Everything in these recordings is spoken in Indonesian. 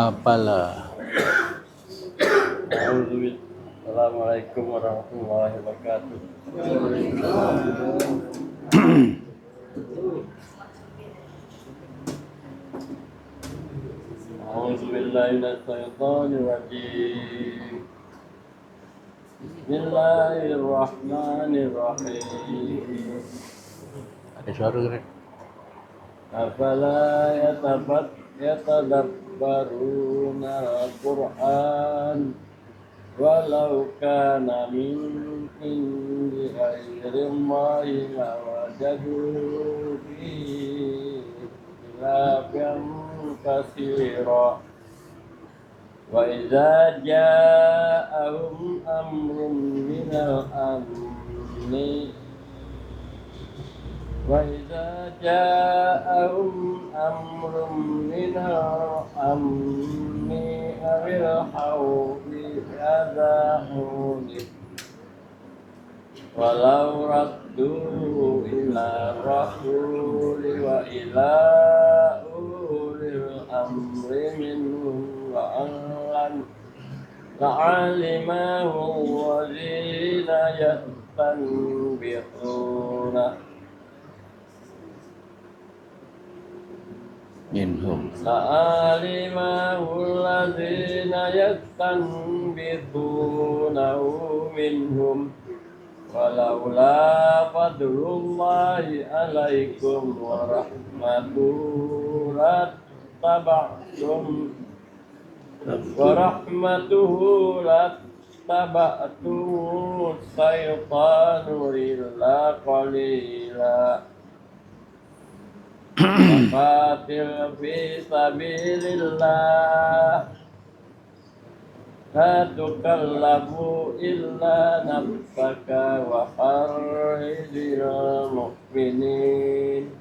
Apalah. Assalamualaikum warahmatullahi wabarakatuh. A'udzubillahi minasyaitonirrajim. Bismillahirrahmanirrahim. Ada suara gerak. Afala yatadabbaruna al-Qur'an walau kana min indi ghairillahi lawajadu fihi ikhtilafan katsira wa idza ja'ahum amrun minal amni وَإِذَا جَاءَهُمْ أَمْرٌ مِّنَ الْأَمْنِ أَوِ الْخَوْفِ أَذَاعُوا بِهِ وَلَوْ رَدُّوهُ إِلَى الرَّسُولِ وَإِلَى أُولِي الْأَمْرِ مِنْهُمْ لَعَلِمَهُ الَّذِينَ يَسْتَنبِطُونَهُ minhum la'alimahu alladzina yastanbitunahu minhum walaula fadlullahi alaikum wa rahmatuhu lattaba'tum syaitanu illa qalila Qatil fi sabilillah la tukallafu illa nafsaka wa harridil mu'minin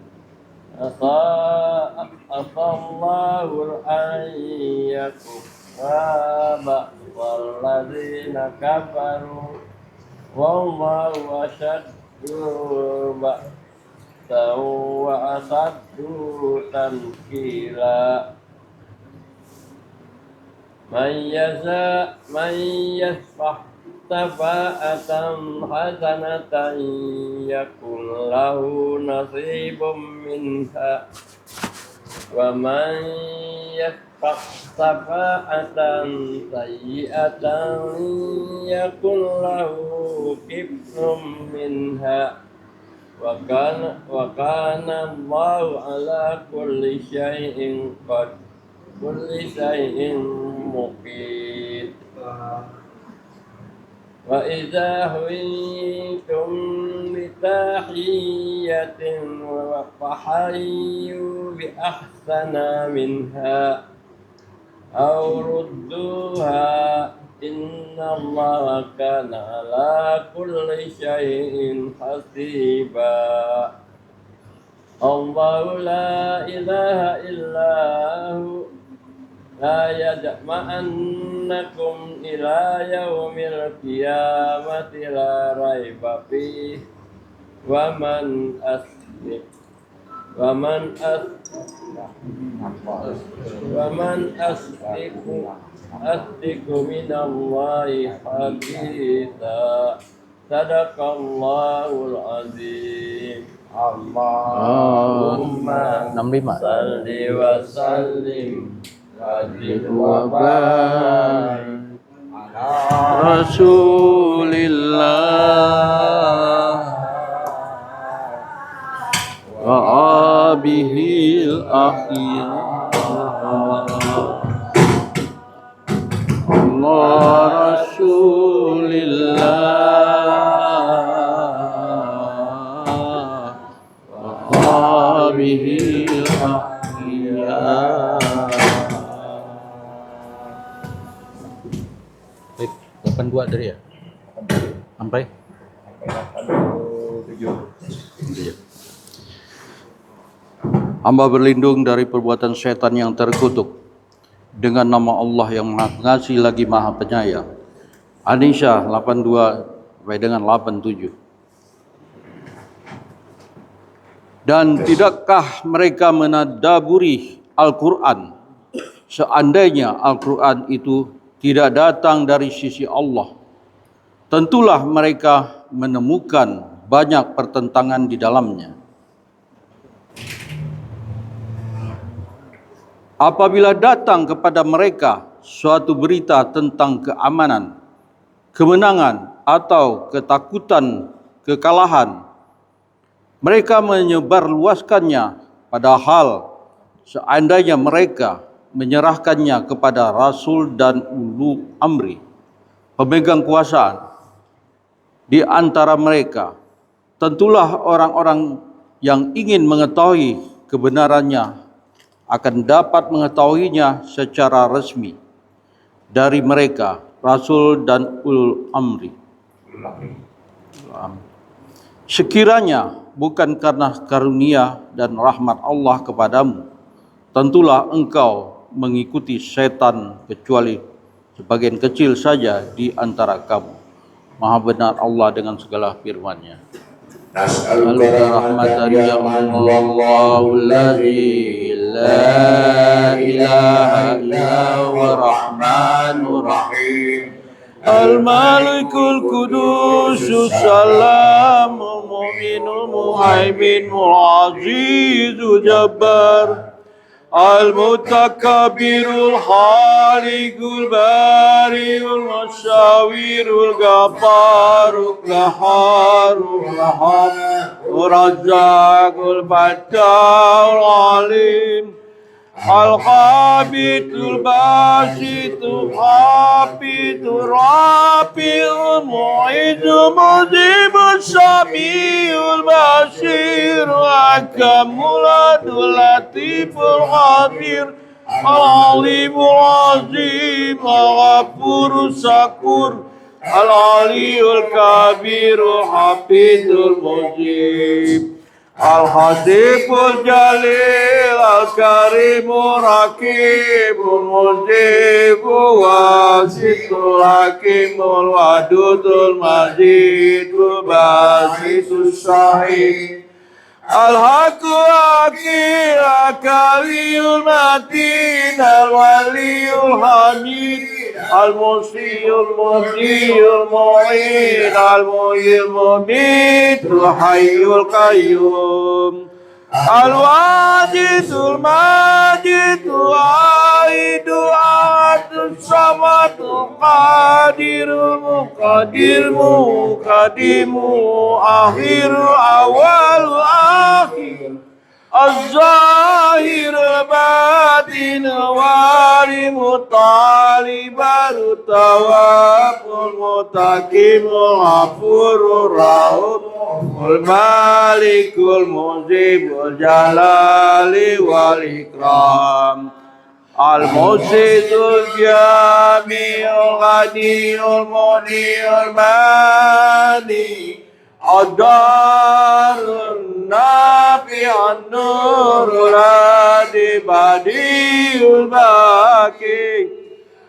asallahu an yakuffa ba'dalladzina kafaru wallahu ashaddu wa asaddu tankila man yasfah tafa'atan hasanatan yakun lahu nasibum minha wa man yasfah tafa'atan sayyi'atan yakun lahu kiflum minha wa kana Allahu ala kulli syai'in muqit wa idza huyitum bi tahiyyatin wa fahayyu bi ahsana minha aw rudduha inna Allaha kana ala kulli syai'in hasiba. Allahu la ilaha illahu la yajma'annakum ila yaumil qiyamati la raiba fihi wa man asdiqu minallahi haditha. Sadaqallahul azim. Allahumma salli wa sallim wa barik ala Rasulillah wa abihil akhir Allah Rasulillah bihil ahya. Baik, 82 tadi ya? Sampai? 7. Hamba berlindung dari perbuatan syaitan yang terkutuk dengan nama Allah yang Maha Pengasih lagi Maha Penyayang. An-Nisa 82 sampai dengan 87. Dan tidakkah mereka menadaburi Al-Quran seandainya Al-Quran itu tidak datang dari sisi Allah, tentulah mereka menemukan banyak pertentangan di dalamnya. Apabila datang kepada mereka suatu berita tentang keamanan, kemenangan atau ketakutan kekalahan, mereka menyebarluaskannya, padahal seandainya mereka menyerahkannya kepada Rasul dan Ulu Amri, pemegang kuasa di antara mereka, tentulah orang-orang yang ingin mengetahui kebenarannya akan dapat mengetahuinya secara resmi dari mereka, Rasul dan Ulul Amri. Sekiranya bukan karena karunia dan rahmat Allah kepadamu, tentulah engkau mengikuti setan kecuali sebagian kecil saja di antara kamu. Maha benar Allah dengan segala firman-Nya. Nas'aluka rahmatan ya Allah alladzi la ilaha illa huwa rahmanur rahim. Al-Malikul Qudusus Salamul Mu'minul Muhaiminul Azizul Jabbar Al-Mutakabirul Khaliqul Bariul Musawirul Ghafarul Qaharul Rahman Razzaqul Fattahul Alim Al-Qabitul Basitul Hafitul Rafiul Mu'izul Muzibul Samiul Basir Hakamul Adul Latiful Khabir Al-Alimul Azim Al-Ghafurul Syakur Al-Aliyul Kabirul Hafizul Mujib Al-Hasibul Jalil Al-Karimul Rakibul Mujibul Wasitul Hakimul Wadudul Majidul Basitus Sahih Al-Haqqu Akil Al-Kaliyul Matin Al-Waliyul Hamid Al-Musiyul Muhyiyul Mu'in Al-Muhyil Mumit Al-Hayyul Qayyum Al-Wajidul Majidul Aidul Ahadul Samadul Qadirul Muqadir Muqadimu Akhirul Awalul Akhir Az-Zahirul Batinul Walimul Talibarul Tawabul Mutakimul Ghafurur Rahimul Malikul Muzibul Jalali wal Ikram Al-Musidul Jami'ul Ghadiyul Muniyul Mani Ad-Darul Nafi'an Nurul Hadi Badiul Baqi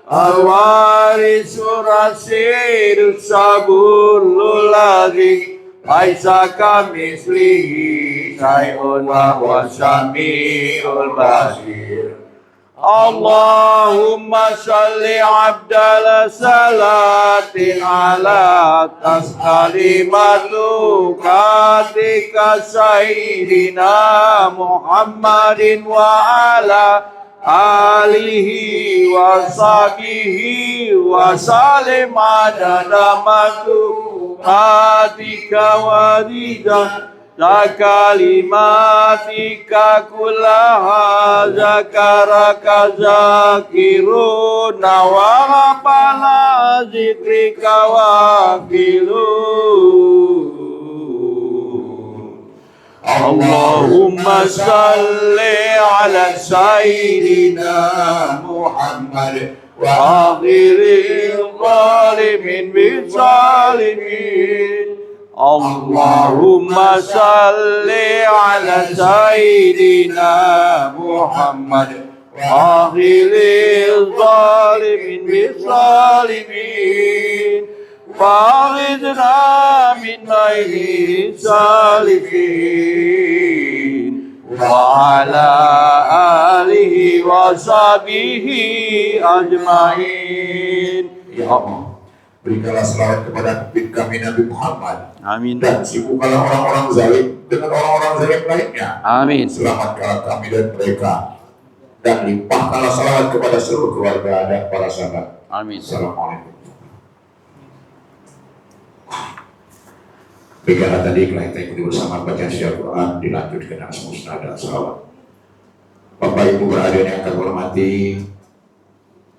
Al-Warisul Rasidus Sabulul Ladzi Laisa kamislihi syai'un wa huwa sami'ul basir Allahumma salli abdal salatin ala atas kalimatu katika sayyidina Muhammadin wa ala alihi wa sahbihi wa salim adada katika wadidah Zakalimatika kullaha zakaraka zakiruna wa ghafala zikrika wafilun Allahumma salli ala Sayyidina Muhammad wa akhiril zalimin bizalimin. Allahumma salli ala Sayyidina Muhammad wa akhiril zalimin bizalimin. Fa'idna min ayhi salifin wa ala alihi wa sahbihi ajma'in. Ya Allah, berikanlah selawat kepada Nabi kami Nabi Muhammad. Amin. Dan sibukkanlah orang-orang zalim dengan orang-orang zalim lainnya. Amin. Selamatkanlah kami dan mereka. Dan limpahkanlah salawat kepada seluruh keluarga dan para sahabat. Amin. Assalamualaikum. Bagaimana tadi kita ikuti bersama baca syiar Quran, dilanjutkan dengan musnah dan salawat. Bapak Ibu berada yang akan hormati,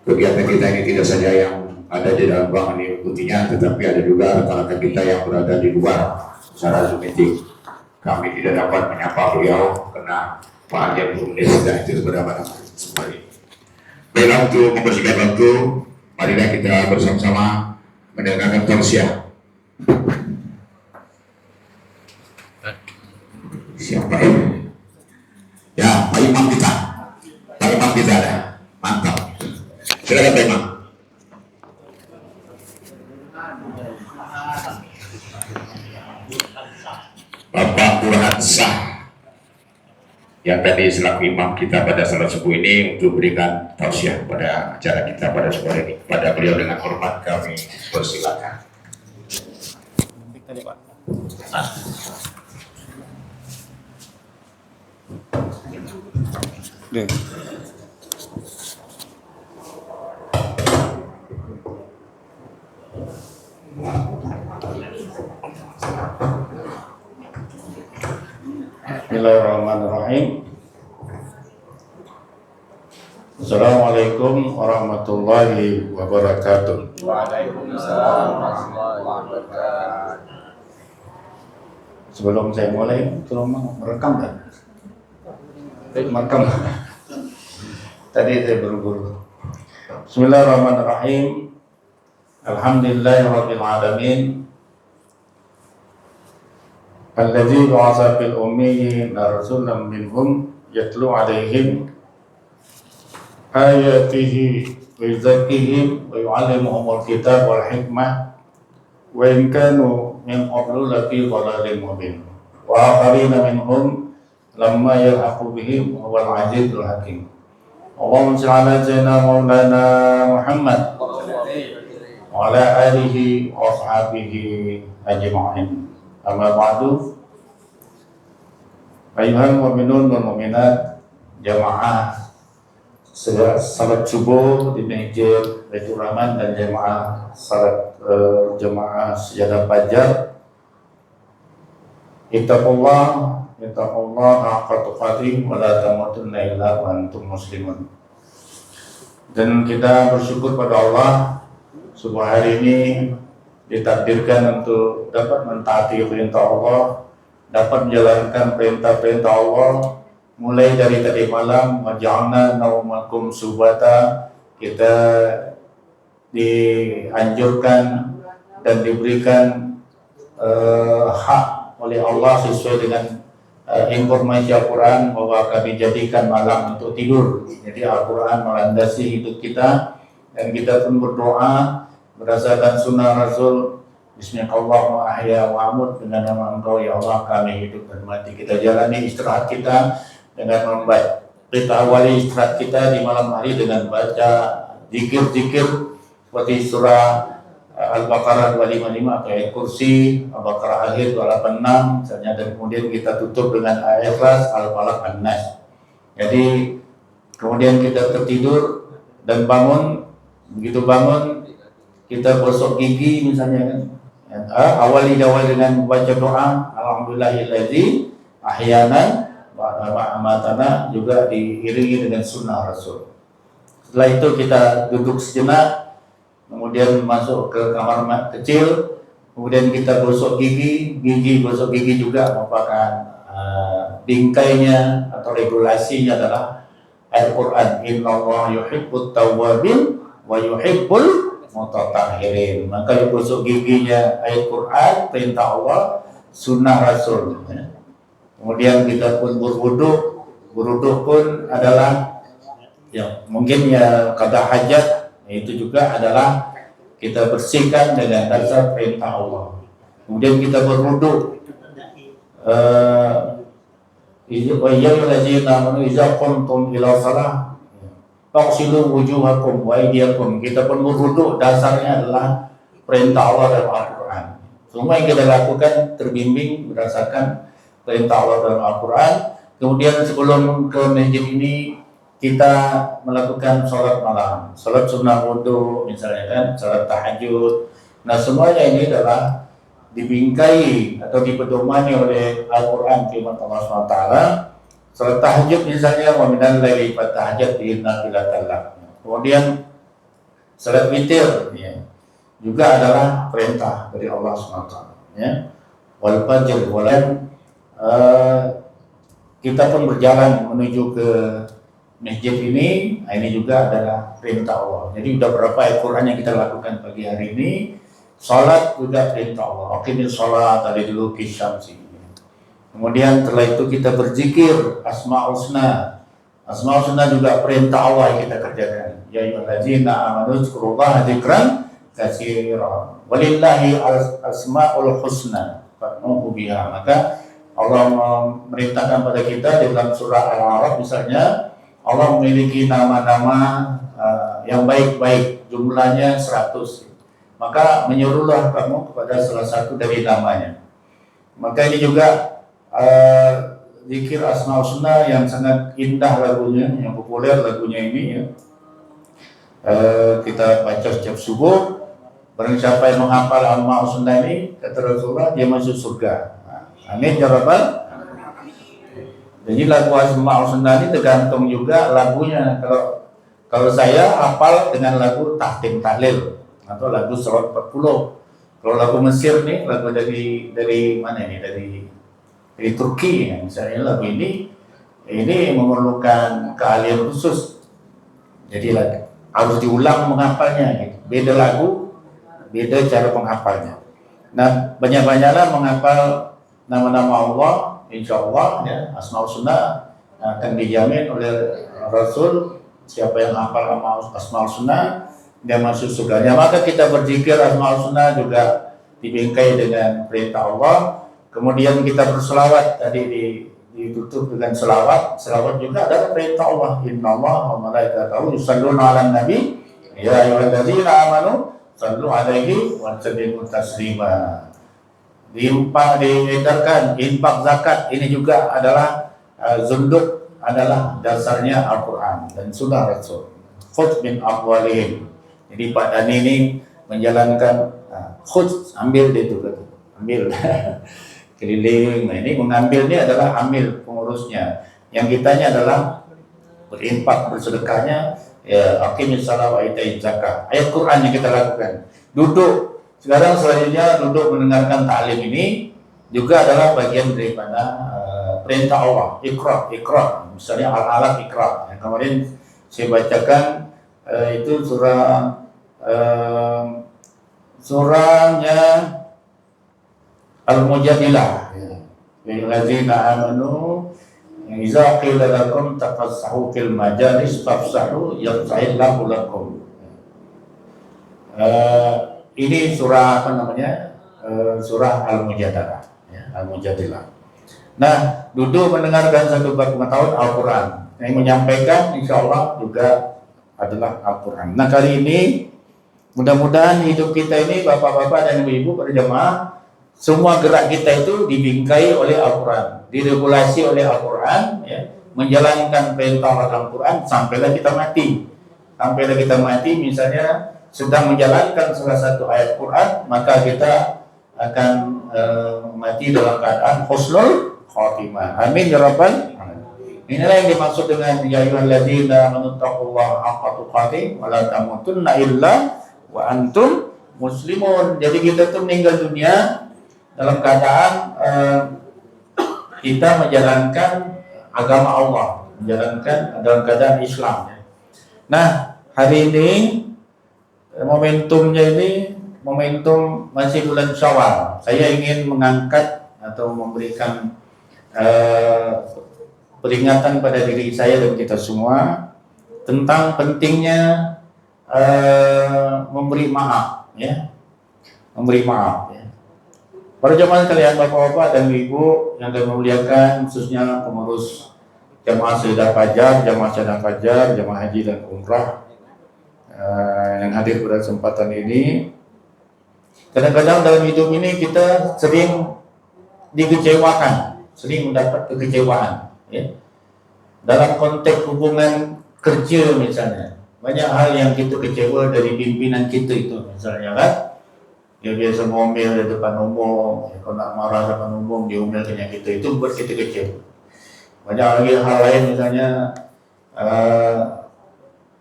kegiatan kita ini tidak saja yang ada di dalam ruangan ini mengikutinya, tetapi ada juga rekan-rekan kita yang berada di luar secara Zoom meeting. Kami tidak dapat menyapa beliau karena Pak Ajam Bumdes dan itu beberapa kembali. Baiklah, untuk membersihkan waktu, marilah kita bersama-sama mendengarkan tausiah. Siapa ini? Ya, Pak Imam kita. Pak Imam kita ada. Mantap. Silakan Pak Imam. Bapak Burhan Shah yang tadi selaku imam kita pada salat subuh ini untuk berikan tausiah pada acara kita pada sore ini. Pada beliau dengan hormat kami persilakan. Bismillahirrahmanirrahim. Assalamualaikum warahmatullahi wabarakatuh. Waalaikumsalam warahmatullahi wabarakatuh. Sebelum saya mulai, tolong merekam kan? Merekam. Tadi saya buru-buru. Bismillahirrahmanirrahim. Alhamdulillahirabbil alamin. Alladzi ba'atsa fil ummiyyin rasulan minhum yatlu 'alaihim ayatihi wa yuzakkihim wa yu'allimuhumul kitab wal hikmah wa in kanu min qablu lafi dhalalin mubin wa akharina minhum lamma yalhaqu bihim huwal 'azizul hakim. Allahumma shalli 'ala sayyidina maulana Muhammad wa ala alihi wa sahbihi ajma'in. Amma ba'du. Ayuhal mu'minun wal mu'minat, jamaah salat subuh di Masjid Baitur Rahman dan jamaah salat jamaah sejadah fajar. Ittaqullah haqqa tuqatih wa la tamutunna illa wa antum muslimun. Dan kita bersyukur pada Allah, subuh hari ini ditakdirkan untuk dapat mentaati perintah Allah, dapat menjalankan perintah-perintah Allah. Mulai dari tadi malam, waja'alna naumakum subata, kita dianjurkan dan diberikan hak oleh Allah sesuai dengan informasi Al-Quran bahwa kami jadikan malam untuk tidur. Jadi Al-Quran melandasi hidup kita, dan kita pun berdoa berdasarkan sunnah Rasul. Bismillahirrahmanirrahim, ahya wa amut, dengan nama Engkau ya Allah kami hidup dan mati. Kita jalani istirahat kita dengan membaca. Kita awali istirahat kita di malam hari dengan baca zikir-zikir seperti surah Al-Baqarah 255 atau ayat kursi, Al-Baqarah akhir 286 misalnya, dan kemudian kita tutup dengan ayat Ikhlas, Al-Falaq, An-Nas. Jadi kemudian kita tertidur dan bangun. Begitu bangun kita gosok gigi misalnya kan. Awali dengan membaca doa alhamdulillahilladzi ahyana ba'da ma amatana, juga diiringi dengan sunnah Rasul. Setelah itu kita duduk sejenak, kemudian masuk ke kamar kecil, kemudian kita gosok gigi. Gosok gigi juga merupakan bingkainya atau regulasinya adalah Al-Quran. Innallaha yuhibbut tawwabin wa yuhibbul mutatahhirin. Maka gosok giginya ayat Quran, perintah Allah, sunnah Rasul. Kemudian kita pun berwudu. Berwudu pun adalah ya mungkin ya qada hajat, itu juga adalah kita bersihkan dengan dasar perintah Allah. Kemudian kita berwudu. Wa ayyuhallazina amanu idza qumtum ila shalah faghsilu wujuhakum wa aydiyakum. Kita pun berwudu, dasarnya adalah perintah Allah dalam Al-Quran. Semua yang kita lakukan terbimbing berdasarkan perintah Allah dalam Al-Quran. Kemudian sebelum ke masjid ini kita melakukan sholat malam, sholat sunnah wudu misalnya kan, sholat tahajud. Nah semuanya ini adalah dibingkai atau dipedomani oleh Al-Quran firman Allah SWT. Salat tahajud misalnya, wa minal laili fatahajjat bihi nafilatan lak. Kemudian salat witir ya, juga adalah perintah dari Allah SWT ya. Wal fajr walan kita pun berjalan menuju ke masjid ini, ini juga adalah perintah Allah. Jadi udah berapa Al-Quran yang kita lakukan pagi hari ini. Salat juga perintah Allah. Aqimish shalah tadi dulu kisyamsi. Kemudian setelah itu kita berzikir Asmaul Husna. Asmaul Husna juga perintah Allah yang kita kerjakan. Ya ayyuhallazina amanu dzkurullaha dzikran katsiran. Walillahi asmaul husna fad'uhu biha. Maka Allah memerintahkan pada kita di dalam surah Al-A'raf misalnya, Allah memiliki nama-nama yang baik-baik, jumlahnya 100. Maka menyuruhlah kamu kepada salah satu dari namanya. Maka ini juga zikir Asmaul Husna yang sangat indah lagunya, yang populer lagunya ini ya. Kita baca setiap subuh. Barang siapa yang menghafal Asmaul Husna ini, kata Rasulullah, dia masuk surga. Amin ya rabbal. Jadi lagu Asmaul Husna ini tergantung juga lagunya. Kalau saya hafal dengan lagu tahtim tahlil atau lagu Shalawat 40. Kalau lagu Mesir nih, lagu dari mana ini? Dari Turki ya. Misalnya lagu ini memerlukan keahlian khusus. Jadi harus diulang menghafalnya gitu. Beda lagu, beda cara menghafalnya. Nah, banyak-banyaklah menghafal nama-nama Allah, insya Allah ya, Asmaul Husna akan dijamin oleh Rasul. Siapa yang hafal Asmaul Husna dia masuk surganya. Maka kita berzikir Asmaul Husna juga dibingkai dengan perintah Allah. Kemudian kita berselawat, tadi ditutup dengan selawat. Selawat juga adalah perintah Allah. Innallaha wa malaikatahu yusholluna 'alan nabi ya ayyuhalladzina amanu shallu 'alaihi wa sallimu taslima. Diedarkan infak zakat, ini juga adalah zunduk, adalah dasarnya Al-Quran dan sunnah Rasul. Khudz min amwalihim. Jadi Pak Dani ini menjalankan khudz, ambil dia itu, ambil keliling. Nah ini mengambil ini adalah ambil pengurusnya. Yang kitanya adalah berinfak, bersedekahnya ya, aqimish shalah wa itaiz zakah. Ayat Quran yang kita lakukan. Duduk. Sekarang selanjutnya duduk mendengarkan ta'lim ini juga adalah bagian daripada perintah Allah. Iqra. Misalnya al-alaq iqra. Yang kemarin saya bacakan itu surahnya Al-Mujadilah. Lillazina amanu idza qila lakum tafassahu fil majalis fafsahu yafsahillahu lakum. Ini surah apa namanya? Surah Al-Mujadilah ya, Al-Mujadilah. Nah, duduk mendengarkan satu pengetahuan Al-Quran. Yang menyampaikan insya Allah juga adalah Al-Quran. Nah kali ini mudah-mudahan hidup kita ini bapak-bapak dan ibu-ibu pada jemaah, semua gerak kita itu dibingkai oleh Al-Quran, diregulasi oleh Al-Quran ya, menjalankan perintah Al-Quran sampailah kita mati. Sampailah kita mati misalnya sedang menjalankan salah satu ayat Quran, maka kita akan mati dalam keadaan husnul khotimah. Amin ya rabbal alamin. Inilah yang dimaksud dengan ya ayyuhalladzina amanu taqullaha haqqa tuqatih wa la tamutunna illa wa antum muslimun. Jadi kita tuh meninggal dunia dalam keadaan kita menjalankan agama Allah, menjalankan dalam keadaan Islam. Nah, hari ini momentumnya ini momentum masih bulan Syawal. Saya ingin mengangkat atau memberikan peringatan pada diri saya dan kita semua tentang pentingnya memberi maaf, ya, memberi maaf. Ya. Para jemaah sekalian, bapak-bapak dan ibu yang kami muliakan, khususnya pengurus jamaah Sedekah Fajar, jamaah Sedekah Fajar, jamaah haji dan umrah yang hadir pada kesempatan ini. Kadang-kadang dalam hidup ini kita sering dikecewakan, sering mendapat kekecewaan. Ya. Dalam konteks hubungan kerja misalnya, banyak hal yang kita kecewa dari pimpinan kita itu misalnya kan. Dia biasa ngomel di depan umum, kalau nak marah depan umum dia omelkan kita, itu buat kita kecewa. Banyak lagi hal lain misalnya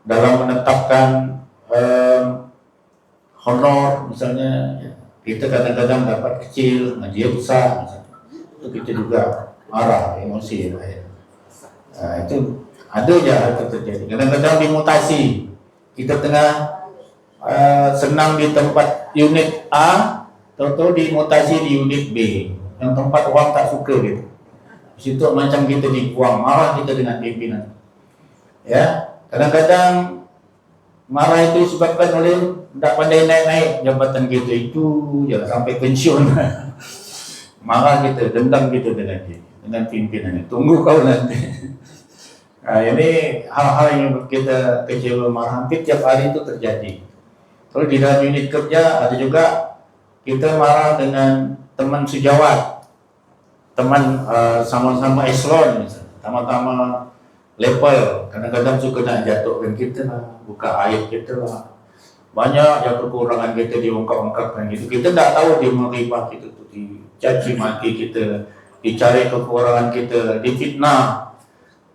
dalam menetapkan honor misalnya, kita kadang-kadang dapat kecil, dia besar misalnya. Itu kita juga marah, emosi. Itu ada je hal terjadi. Kadang-kadang dimutasi, kita tengah senang di tempat unit A, tahu-tahu dimutasi di unit B, yang tempat orang tak suka gitu. Di situ macam kita dibuang, marah kita dengan pimpinan. Ya, kadang-kadang marah itu disebabkan oleh tidak pandai naik-naik jabatan kita itu, ya sampai pensiun. Marah kita, dendam kita dengan pimpinan. Tunggu kau nanti. Nah, ini hal-hal yang kita kecewa, marah hampir tiap hari itu terjadi. Kalau di dalam unit kerja ada juga kita marah dengan teman sejawat, teman sama-sama eselon, sama-sama level. Kadang-kadang suka nak jatuhkan kita lah, buka aib kita lah. Banyak yang kekurangan kita diungkap-ungkapkan gitu. Kita tak tahu dia meribah kita tu, dicaci maki kita, dicari kekurangan kita, difitnah,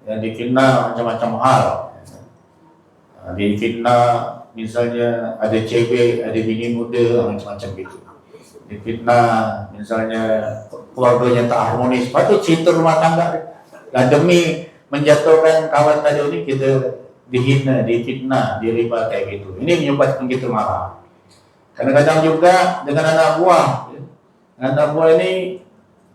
ya, difitnah macam-macam hal. Difitnah misalnya ada cewek, ada bini muda, macam-macam gitu. Difitnah misalnya keluarganya tak harmonis, patut cerita rumah tangga. Dan demi menjatuhkan kawan tadi ini kita dihina, difitnah, diriba kayak gitu. Ini menyebabkan kita marah. Kadang-kadang juga dengan anak buah. Anak buah ini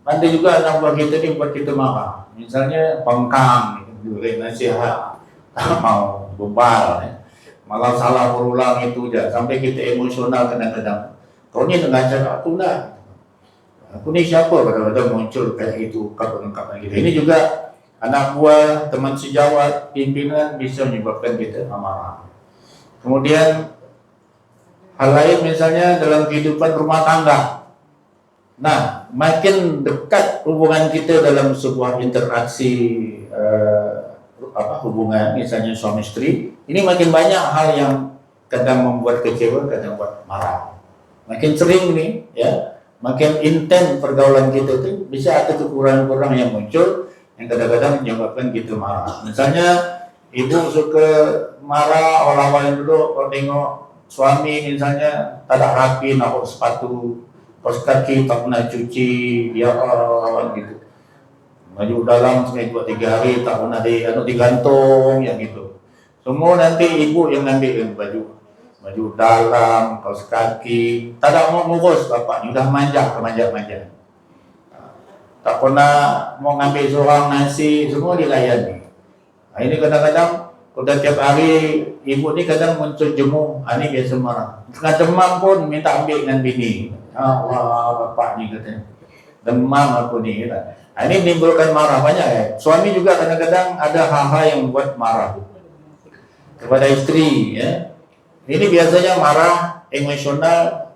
ada juga anak buah kita ini buat kita marah. Misalnya pengkang, beri nasihat, tak mau bebal, ya. Malah salah berulang itu aja, sampai kita emosional kadang-kadang. Kau ni dengan cara aku lah. Aku ni siapa? Kadang-kadang muncul kayak itu, ungkapan gitu. Ini juga anak buah, teman sejawat, pimpinan bisa menyebabkan kita marah. Kemudian hal lain misalnya dalam kehidupan rumah tangga. Nah, makin dekat hubungan kita dalam sebuah interaksi hubungan misalnya suami istri, ini makin banyak hal yang kadang membuat kecewa, kadang membuat marah. Makin sering nih, ya, makin intens pergaulan kita itu bisa ada kekurangan-kekurangan yang muncul yang kadang-kadang menyebabkan kita marah. Misalnya ibu suka marah orang-orang dulu kalau tengok suami misalnya tak ada rapi, nak sepatu, kaos kaki tak pernah cuci, dia gitu. Baju dalam sampai 2-3 hari tak pernah digantung yang gitu. Semua nanti ibu yang ngambil baju dalam, kaos kaki, tak ada mau ngurus bapak ni, dah manja. Tak pernah mau ngambil seorang nasi, semua dilayani. Nah, ini kadang-kadang kalau tiap hari ibu ni kadang muncul jemu, ini biasa marah. Tengah demam pun minta ambil dengan bini. Allah bapak ni katanya, demam aku ni. Nah, ini menimbulkan marah banyak ya. Suami juga kadang-kadang ada hal-hal yang membuat marah kepada istri, ya. Ini biasanya marah emosional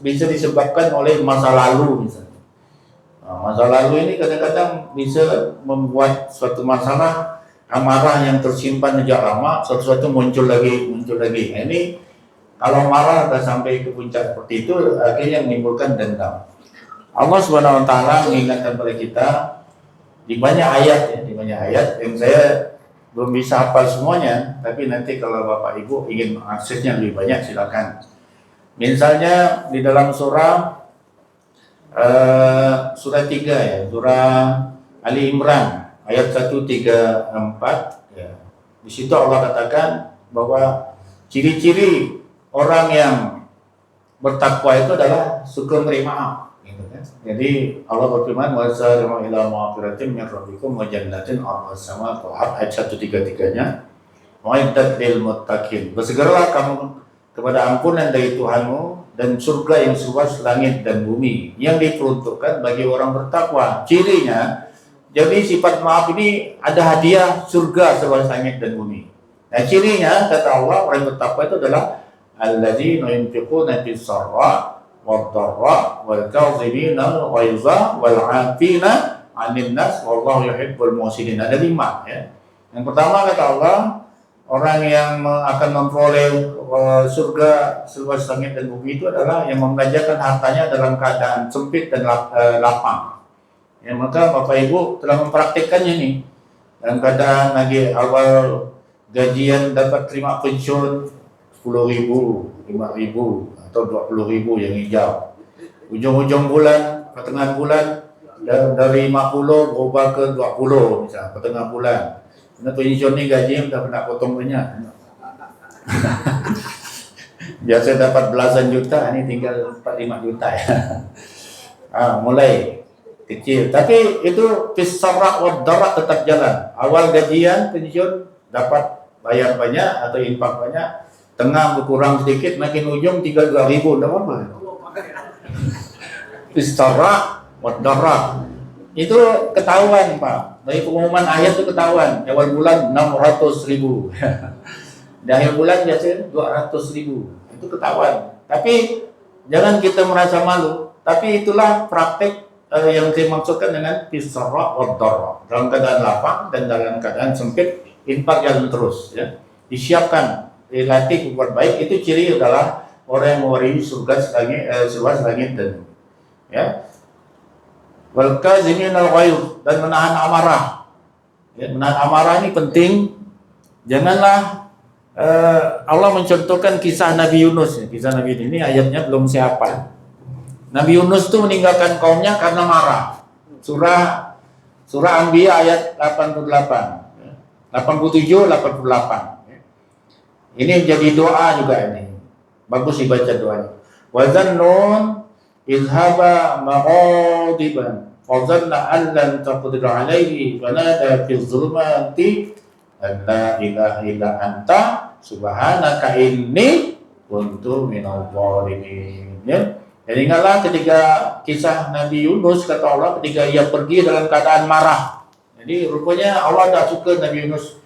bisa disebabkan oleh masa lalu misalnya. Nah, masa lalu ini kadang-kadang bisa membuat suatu masalah, amarah yang tersimpan sejak lama, suatu muncul lagi. Nah, ini kalau marah sudah sampai ke puncak seperti itu, akhirnya menimbulkan dendam. Allah Subhanahu wa taala mengingatkan kepada kita di banyak ayat yang saya belum bisa hafal semuanya, tapi nanti kalau Bapak Ibu ingin mengaksesnya lebih banyak silakan. Misalnya di dalam surah 3 ya, surah Ali Imran ayat 134 ya. Di situ Allah katakan bahwa ciri-ciri orang yang bertakwa itu adalah suka menerima maaf gitu kan. Jadi Allah berfirman wasari'u ila maghfiratin min rabbikum wa jannatin 'arduhas samawati wal ardh ayat 133-nya wa'iddat lil muttaqin. Bersegeralah kamu kepada ampunan dari Tuhanmu dan surga yang seluas langit dan bumi yang diperuntukkan bagi orang bertakwa. Cirinya, jadi sifat maaf ini ada hadiah surga seluas langit dan bumi. Nah cirinya kata Allah orang bertakwa itu adalah alladzina yunfiquna fis sarra wad dharra wal kadhibina al ghaiza wal 'afina 'anil nas wallahu yuhibbul muhsinin. Ada 5 ya. Yang pertama kata Allah orang yang akan memperoleh surga seluas langit dan bumi itu adalah yang membelanjakan hartanya dalam keadaan sempit dan lapang. Ya, maka Bapak Ibu telah mempraktikkannya nih. Dalam keadaan lagi awal gajian dapat terima pensiun 10.000, 5.000 atau 20.000 yang hijau. Ujung-ujung bulan, pertengahan bulan dari 50 berubah ke 20 misalnya pertengahan bulan. Karena pensiun ni gaji dah pernah potong banyak. Biasa dapat belasan juta, ini tinggal 4-5 juta ya. Mulai kecil. Tapi itu fisarra wa darra tetap jalan. Awal gajian pensiun dapat bayar banyak atau infak banyak. Tengah berkurang sedikit, makin ujung tinggal 2.000, dah apa? Fisarra wa darra. Itu ketahuan Pak. Dari pengumuman ayat itu ketahuan. Awal bulan 600.000. Di akhir bulan biasanya 200.000. Itu ketahuan. Tapi jangan kita merasa malu. Tapi itulah praktek yang dimaksudkan dengan fisarra wa dharra. Dalam keadaan lapang dan dalam keadaan sempit, infak jalan terus ya. Disiapkan, dilatih berbuat baik. Itu ciri adalah orang yang mewarisi surga seluas langit dan ya. Wal kazimin al ghaiz, dan menahan amarah. Ya, menahan amarah ini penting. Janganlah Allah mencontohkan kisah Nabi Yunus. Ya. Kisah Nabi ini ayatnya belum saya hafal. Nabi Yunus itu meninggalkan kaumnya karena marah. Surah Anbiya ayat 88, ya. 87, 88. Ya. Ini jadi doa juga ini. Bagus dibaca doanya. Wa zannun izhaba maghadiban fa dhanna an lan taqdir alayhi fa nada fi dhulumati an la ilaha illa anta subhanaka inni kuntu minadh dhalimin. Ya. Jadi ingatlah ketika kisah Nabi Yunus, kata Allah ketika ia pergi dalam keadaan marah. Jadi rupanya Allah tak suka Nabi Yunus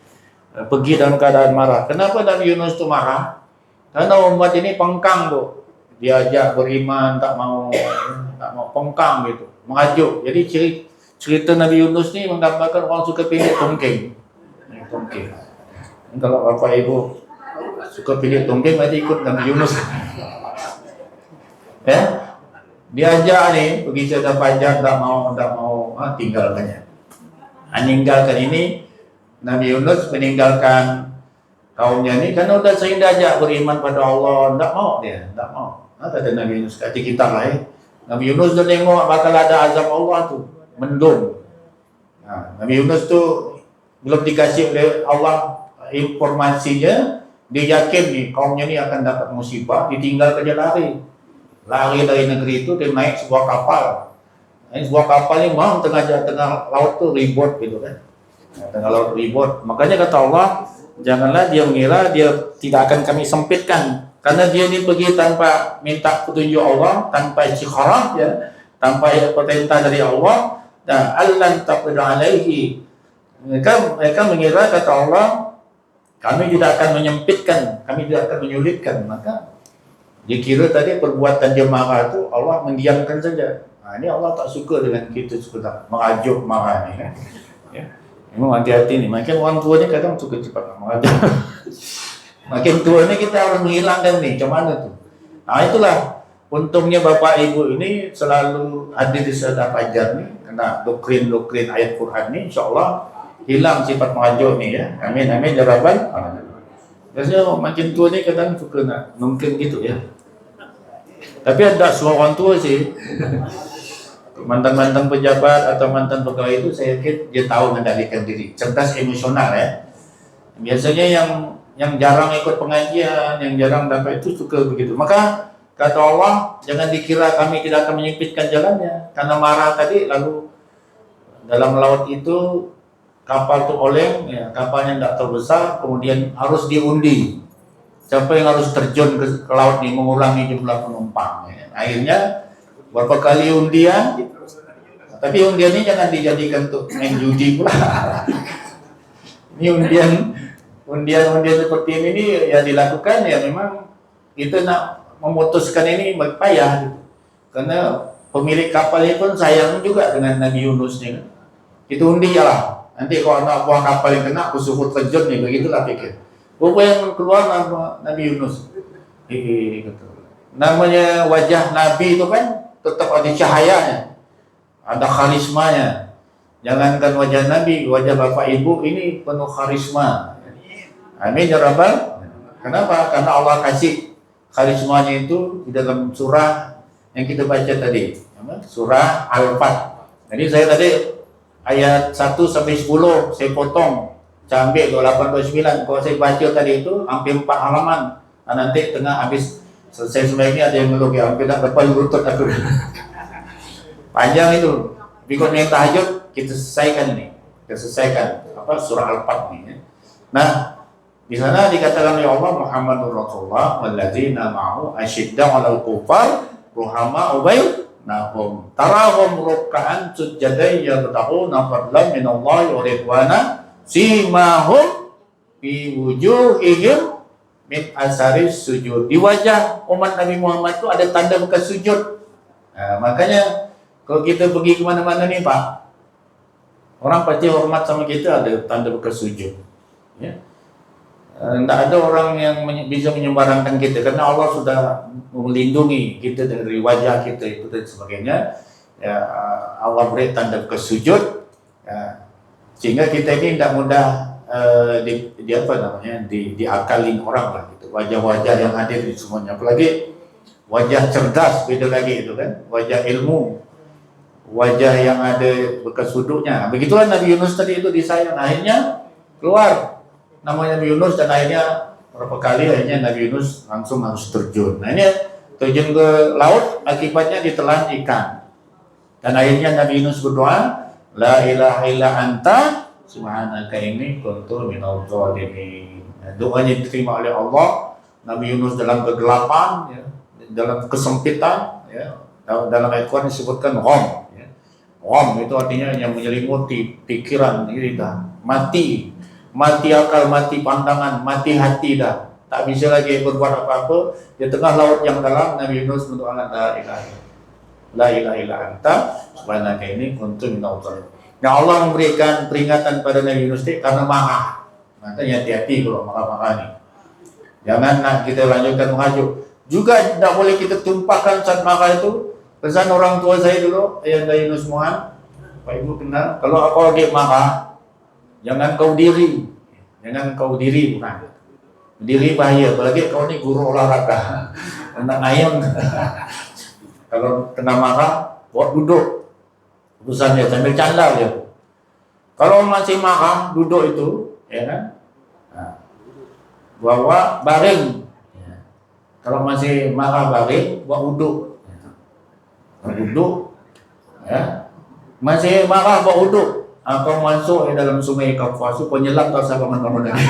pergi dalam keadaan marah. Kenapa Nabi Yunus itu marah? Karena umat ini pengkang tuh. Diajak beriman tak mau pengkang gitu, mengajuk. Jadi cerita Nabi Yunus ni menggambarkan orang suka pilih tongkeng. Tongkeng. Kalau Bapak Ibu suka pilih tongkeng, berarti ikut Nabi Yunus. Ya, diajak ni pergi cerita panjang, tak mau tinggalkannya. Meninggalkan ini Nabi Yunus meninggalkan kaumnya ni karena sudah sering diajak beriman pada Allah, tak mau dia, tak mau. Kata Nabi Yunus, kata kita lah Nabi Yunus dah tengok bakal ada azab Allah tu, mendung. Nabi Yunus tu belum dikasih oleh Allah informasinya, dia yakin ni kaumnya ni akan dapat musibah, ditinggal kerja lari dari negeri itu, dia naik sebuah kapal. Sebuah kapal ni memang tengah laut tu ribut gitu kan, tengah laut ribut. Makanya kata Allah, janganlah dia mengira dia tidak akan kami sempitkan. Karena dia ini pergi tanpa minta petunjuk Allah, tanpa istikharah ya, tanpa perintah dari Allah, dan allan taqdir alaihi. Mereka mengira kata Allah, kami tidak akan menyempitkan, kami tidak akan menyulitkan. Maka dikira tadi perbuatan dia marah itu Allah mendiamkan saja. Ini Allah tak suka dengan kita suka mengajuk marah ni kan. Ya. Memang hati-hati ni. Makin orang tua ni kadang suka cepat mengajuk. Makin tua ni kita harus menghilangkan ni. Macam mana tu? Itulah untungnya Bapak Ibu ini selalu hadir di Sedap Ajar ni. Kena doktrin ayat Quran ni, insyaAllah hilang sifat mengajuk ni ya. Amin, amin, ya Rabbal. Biasanya makin tua ni kadang suka nak mungkin gitu ya. Tapi ada semua orang tua sih. Mantan-mantan pejabat atau mantan pegawai itu saya yakin dia tahu mengendalikan diri, cerdas emosional ya. Biasanya yang jarang ikut pengajian, yang jarang dapat itu suka begitu. Maka kata Allah, jangan dikira kami tidak akan menyempitkan jalannya. Karena marah tadi, lalu dalam laut itu kapal itu oleng, ya, kapalnya tidak terbesar, kemudian harus diundi. Siapa yang harus terjun ke laut ini mengurangi jumlah penumpang. Ya. Akhirnya berapa kali undian, tapi undian ini jangan dijadikan untuk main judi pula. Ini undian seperti ini yang dilakukan ya memang kita nak memutuskan ini payah gitu. Karena pemilik kapalnya pun sayang juga dengan Nabi Yunus nih. Itu undi lah. Nanti kalau anak buah kapal yang kena, aku suruh terjun nih, begitulah pikir. Apa yang keluar nama Nabi Yunus? Gitu. Namanya wajah Nabi itu kan tetap ada cahayanya, ada karismanya. Jangankan wajah Nabi, wajah bapak ibu ini penuh karisma. Amin ya Rabbal. Kenapa? Karena Allah kasih karismanya itu di dalam surah yang kita baca tadi, surah Al-Fat. Jadi saya tadi ayat 1 sampai 10 saya potong, saya ambil 8 sampai 9. Kalau saya baca tadi itu hampir 4 halaman. Nah, nanti tengah habis selesai sebaiknya ada yang ngeluh ya, hampir tak dapat lutut aku. Panjang itu. Berikutnya yang tahajud kita selesaikan ini. Kita selesaikan apa surah Al-Fat ini. Nah, di sana dikatakan oleh Allah Muhammadur Rasulullah walladzina ma'ahu asyidda'u 'alal kufar ruhama'u bainahum tarahum ruk'an sujjadan yabtaguna fadlan minallahi wa ridwana simahum fi wujuhihim min asaris sujud. Di wajah umat Nabi Muhammad itu ada tanda bekas sujud. Nah, makanya kalau kita pergi kemana-mana nih Pak, orang pasti hormat sama kita, ada tanda bekas sujud. Ya. Tidak ada orang yang bisa menyembarangkan kita karena Allah sudah melindungi kita dari wajah kita itu dan sebagainya. Ya, Allah beri tanda bekas sujud, ya, sehingga kita ini tidak mudah diakalin orang lah gitu. Wajah-wajah yang hadir di semuanya, apalagi wajah cerdas beda lagi itu kan, wajah ilmu, wajah yang ada bekas wuduknya. Begitulah Nabi Yunus tadi itu disayang, akhirnya keluar namanya Nabi Yunus dan akhirnya berapa kali akhirnya Nabi Yunus langsung harus terjun. Nah ini terjun ke laut akibatnya ditelan ikan. Dan akhirnya Nabi Yunus berdoa, la ilaha illa anta subhanaka inni kuntu minadh dhalimin. Doanya diterima oleh Allah. Nabi Yunus dalam kegelapan, ya, dalam kesempitan, ya, dalam ayat Quran disebutkan gham. Ya. Gham itu artinya yang menyelimuti pikiran, ini dah mati akal, mati pandangan, mati hati dah. Tak bisa lagi berbuat apa-apa. Di tengah laut yang dalam, Nabi Yunus berdoa, la ilaha illa anta subhanaka inni kuntu minadh dhalimin. Nah, Allah memberikan peringatan pada Nabi Yunus karena marah. Makanya hati-hati kalau marah-marah ini. Jangan nak kita lanjutkan mengajuk. Juga tidak boleh kita tumpahkan saat marah itu. Pesan orang tua saya dulu, Ayahanda Yunus Muhammad, Pak Ibu kenal, kalau aku lagi marah, jangan kau diri, bukan. Diri bahaya, apalagi kau ini guru olahraga, anak ayam. Kalau kena marah, buat duduk, urusannya sambil canda dia. Kalau masih marah, duduk itu, ya kan? Nah, bawa baring. Ya. Kalau masih marah baring, buat wuduk. Wuduk, ya. Masih marah, buat wuduk. Kau masuk dalam sungai Kafuasu, penyelam tak usah bangun-bangun lagi.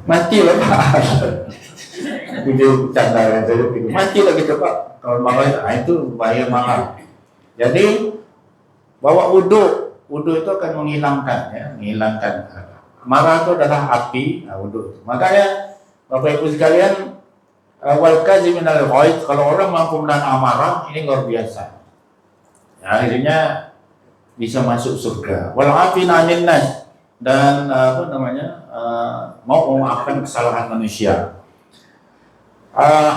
Mati lah Pak. Video canda mati lah gitu Pak. Kalau marah itu bahaya marah. Jadi bawa wudhu itu akan menghilangkan, ya, menghilangkan. Marah itu adalah api, wudhu. Makanya Bapak Ibu sekalian, wal kaziminal ghaidh, kalau orang mampu menahan amarah ini luar biasa. Ya, akhirnya bisa masuk surga. Wal afina 'anil nas, dan mau memaafkan kesalahan manusia.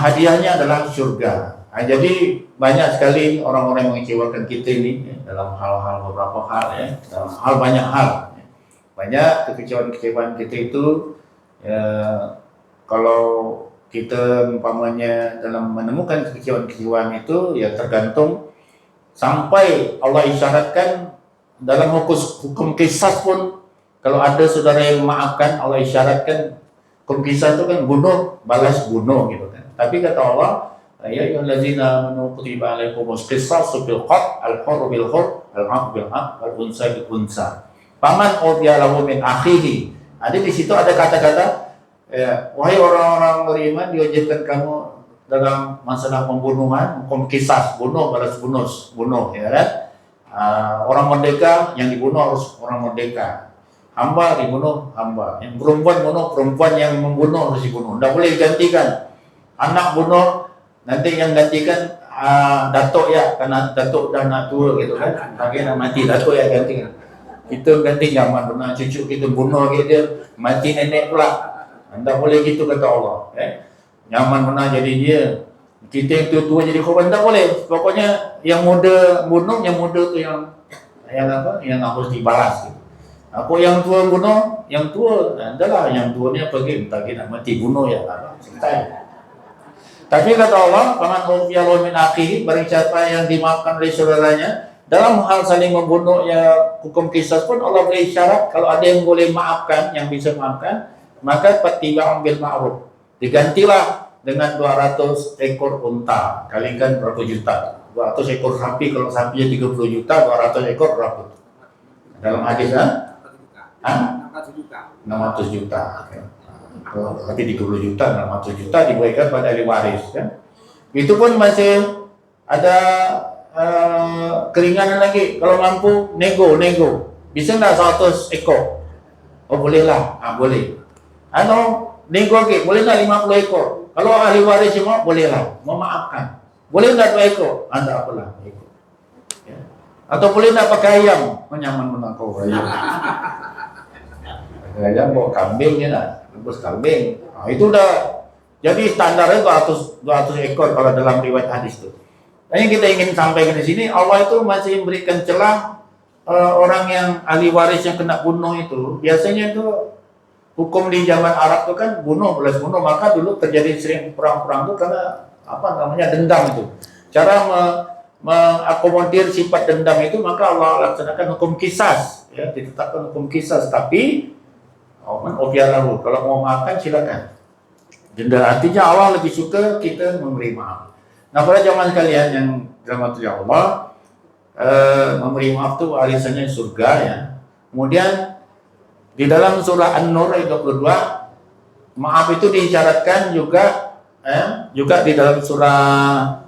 Hadiahnya adalah surga. Nah, jadi banyak sekali orang-orang yang mengecewakan kita ini, ya, dalam hal-hal beberapa hal, ya, dalam hal banyak hal. Ya. Banyak kekecewaan-kekecewaan kita itu, ya, kalau kita umpamanya dalam menemukan kekecewaan-kekecewaan itu ya tergantung sampai Allah isyaratkan dalam hukum kisas pun, kalau ada saudara yang memaafkan, Allah isyaratkan hukum kisas itu kan bunuh balas bunuh gitu kan. Tapi kata Allah, ya ayyuhallazina amanu kutiba alaikumus qisasu bil qatl al-hurru bil hurr al-'abdu bil 'abd wal unsa bil unsa faman udiya lahu min akhihi. Ada di situ ada kata-kata, ya, wahai orang-orang beriman, diwajibkan kamu dalam masalah pembunuhan, hukum kisas, bunuh balas bunuh, ya kan? Orang merdeka yang dibunuh harus orang merdeka, hamba dibunuh hamba, yang perempuan bunuh perempuan, yang membunuh harus dibunuh, tidak boleh digantikan. Anak bunuh, nanti yang gantikan datuk ya, karena datuk dah nak tua gitu kan, lagi nak mati datuk ya gantikan. Kita ganti zaman benar cucu kita bunuh gitu, mati nenek pula. Anda boleh gitu kata Allah. Nyaman benar jadi dia. Kita yang tua-tua jadi korban, tak boleh. Pokoknya yang muda bunuh, yang muda tu yang apa? Yang harus dibalas. Gitu. Aku yang tua bunuh, yang tua, adalah yang tua ni pergi, entah nak mati bunuh ya. Selesai. Tapi kata Allah, "Faman ufiya lahu min akhihi", barang siapa yang dimaafkan oleh saudaranya dalam hal saling membunuh ya hukum kisas pun Allah beri syarat, kalau ada yang boleh maafkan, yang bisa maafkan, maka fattiba'un bil ma'ruf. Digantilah dengan 200 ekor unta, kalikan berapa juta? 200 ekor sapi, kalau sapinya 30 juta, 200 ekor berapa? Dalam hadis 600 juta. Berarti 30 juta, 600 juta diberikan pada ahli waris kan. Itu pun masih ada keringanan lagi. Kalau mampu nego. Bisa enggak 100 ekor? Oh bolehlah, boleh. Nego lagi, boleh enggak 50 ekor? Kalau ahli waris semua bolehlah, memaafkan. Boleh enggak 2 ekor? Anda apalah ekor. Ya. Atau boleh enggak pakai ayam? Menyaman menangkau ayam. Ayam bawa kambing ya nak, rebus kambing. Itu udah jadi standarnya 200 ekor kalau dalam riwayat hadis itu. Dan yang kita ingin sampaikan di sini, Allah itu masih memberikan celah orang yang ahli waris yang kena bunuh itu. Biasanya itu hukum di zaman Arab itu kan balas bunuh, maka dulu terjadi sering perang-perang itu karena dendam itu. Cara mengakomodir sifat dendam itu, maka Allah laksanakan hukum kisas, ya, ditetapkan hukum kisas. Tapi kalau mau maafkan silakan. Denda, artinya Allah lebih suka kita memberi maaf. Nah, pada zaman sekalian yang dirahmati Allah, memberi maaf itu arisannya surga ya. Kemudian di dalam surah An-Nur ayat 22, maaf itu diisyaratkan juga di dalam surah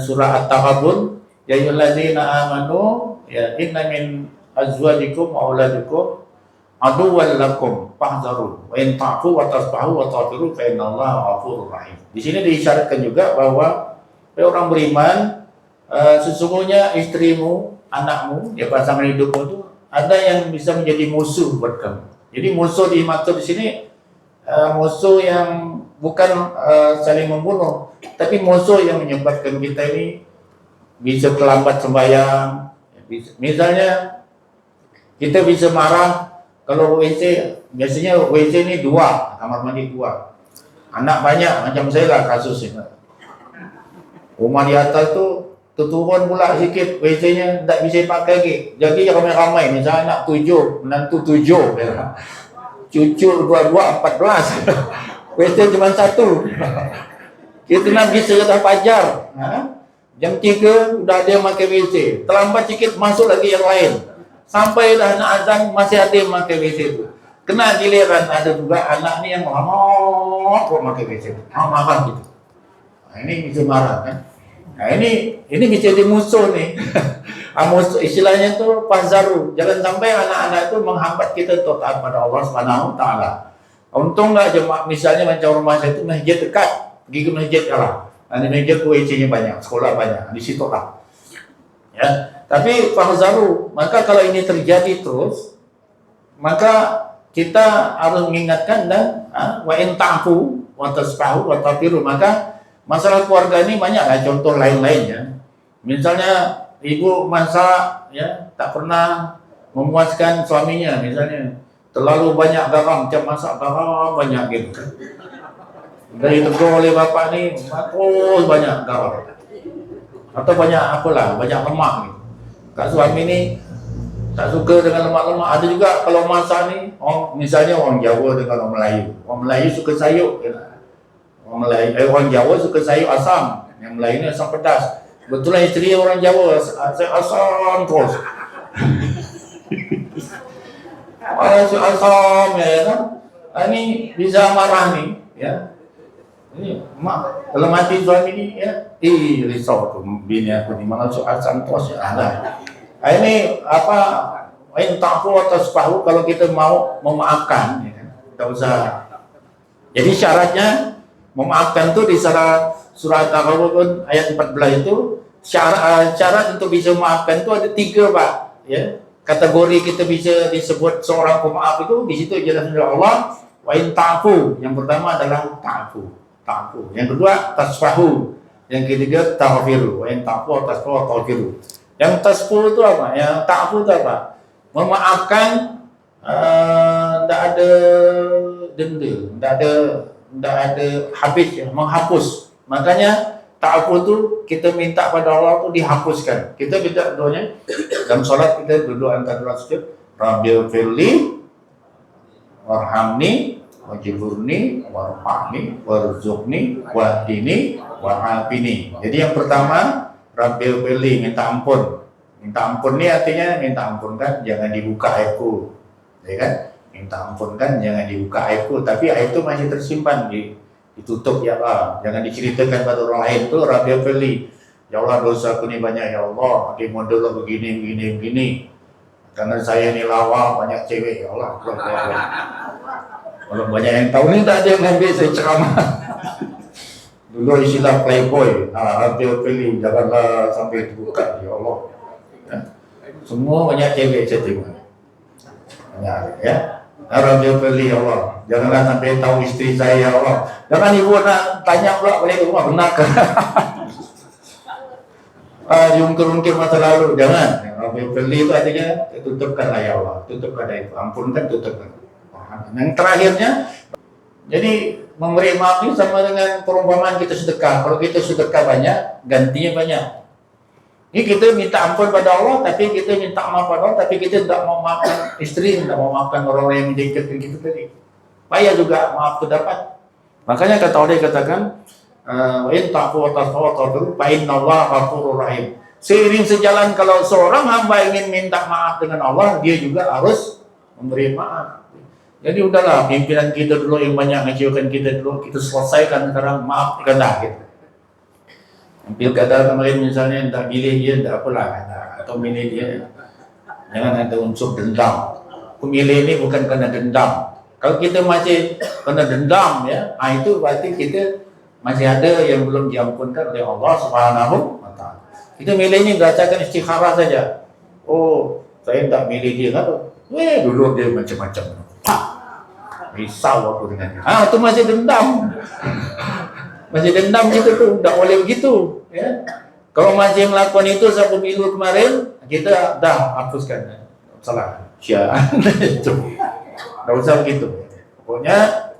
At-Taghabun, ya ayyuhallazina amanu ya inna min azwajikum wa auladikum aduwwan lakum fahdharu wa in ta'fu wa tasfahu wa taghfiru fa innallaha ghafurur rahim. Di sini diisyaratkan juga bahwa orang beriman, sesungguhnya istrimu, anakmu, ya pasangan hidupmu itu ada yang bisa menjadi musuh buat kamu. Jadi musuh dimaksud di sini musuh yang bukan saling membunuh, tapi musuh yang menyebabkan kita ini bisa terlambat sembahyang. Misalnya kita bisa marah kalau WC, biasanya WC ini 2, kamar mandi 2. Anak banyak, macam saya lah kasusnya. Rumah di atas tu turun pula sikit, WC-nya tak bisa pakai lagi. Jadi ramai-ramai, misalnya anak 7, menantu 7. Cucu 22, 14. WC cuma 1. Kita nak pergi sekitar fajar. Jam 3 udah ada yang pakai WC. Terlambat sikit masuk lagi yang lain. Sampai dah nak azan masih ada yang pakai WC itu. Kena giliran ada juga anak ni yang lama kok pakai WC. Marah gitu. Ini bisa marah kan. Nah ini bisa jadi musuh nih. Musuh istilahnya tu fahzaru. Jangan sampai anak-anak itu menghambat kita taat pada Allah Subhanahu taala. Untung enggak jemaah, misalnya macam rumah saya itu masjid dekat, pergi ke masjid kalah. Di masjid tu WC-nya banyak, sekolah banyak, di situ lah. Ya. Tapi fahzaru, maka kalau ini terjadi terus, maka kita harus mengingatkan dan wa in ta'fu wa tasfahu wa taghfiru. Maka masalah keluarga ini banyak lah contoh lain-lainnya. Misalnya ibu masak ya tak pernah memuaskan suaminya, misalnya terlalu banyak garam, macam masak garam banyak gitu kan. Dari tegur oleh bapak ni, terus banyak garang. Atau banyak apalah, banyak lemak ni. Kak suami ni tak suka dengan lemak-lemak. Ada juga kalau masak ni, misalnya orang Jawa dengan orang Melayu. Orang Melayu suka sayur. Orang Jawa suka sayur asam. Yang Melayu ni asam pedas. Betulan isteri orang Jawa asam terus. Asam ya kan. Ini bisa marah ni ya. Ini mak kalau mati suami ni ya, risau tu bini aku ni mana so asam terus ya ada. Ini apa? Ini takfu atau sepahu kalau kita mau memaafkan ya kan. Tak usah. Jadi syaratnya memaafkan tu di surat Al-Qur'an ayat 14 itu syarat untuk bisa memaafkan tu ada 3 Pak ya. Kategori kita bisa disebut seorang pemaaf itu di situ jelas Allah wa in ta'fu. Yang pertama adalah ta'fu. Yang kedua tasfahu. Yang ketiga taghfiru. Wa in ta'fu tasfahu taghfiru. Yang tasfu itu apa? Yang ta'fu itu apa? Memaafkan tidak ada denda, tidak ada habis ya, menghapus. Makanya ta'fu itu kita minta pada Allah itu dihapuskan. Kita minta doanya dalam salat kita duduk antara dua sujud, Rabbil firli warhamni wajiburni warfa'ni warzuqni wahdini wa'afini. Jadi yang pertama Rabbil firli, minta ampun. Minta ampun ni artinya minta ampun kan jangan dibuka aibku. Ya kan? Minta ampun kan jangan dibuka aibku, tapi aib itu masih tersimpan ditutup ya Allah. Jangan diceritakan pada orang lain tu Rabbil firli. Ya Allah dosa aku ni banyak ya Allah. Dia modal begini. Karena saya ni lawa banyak cewek ya Allah. Kalau banyak yang tahu ni tak ada yang ambil saya ceramah. Dulu istilah playboy. Rabbil firli janganlah sampai dibuka ya Allah. Ya. Semua banyak cewek saya tengok. Banyak ya. Rabbil firli ya Allah. Janganlah sampai tahu isteri saya ya Allah. Jangan ibu nak tanya pula balik rumah benar ke? Diungkir-ungkir masa lalu, jangan. Rabbil firli itu artinya tutupkanlah ya Allah, tutupkan itu, ampunkan, tutupkan. Yang terakhirnya, jadi memberi maaf ini sama dengan perumpamaan kita sedekah. Kalau kita sedekah banyak, gantinya banyak. Ini kita minta ampun pada Allah, tapi kita minta maaf pada Allah, tapi kita tidak mau maafkan istri, tidak mau maafkan orang yang menjadikan kita tadi. Payah juga maaf itu dapat. Makanya kata Allah katakan, in ta'fu wa tasfahu fa innallaha ghafurur rahim. Seiring sejalan kalau seorang hamba ingin minta maaf dengan Allah, dia juga harus memberi maaf. Jadi udahlah, pimpinan kita dulu yang banyak ngecewakan kita dulu, kita selesaikan sekarang, maafkan dah gitu. Pilkada kemarin misalnya tak pilih dia, tak apalah, atau milih dia, jangan ada unsur dendam. Pemilih ini bukan karena dendam. Kalau kita masih karena dendam ya, itu berarti kita masih ada yang belum diampunkan oleh Allah Subhanahu wa taala. Kita milihnya bacakan istikharah saja. Oh, saya tak milih dia kan. Dulu dia macam-macam. Risau aku dengan dia. Itu masih dendam. Masih dendam kita tuh, tak boleh begitu ya. Kalau masih melakukan itu saat pemilu kemarin, kita dah hapuskan. Salah. Syah. Itu. Tak usah begitu. Pokoknya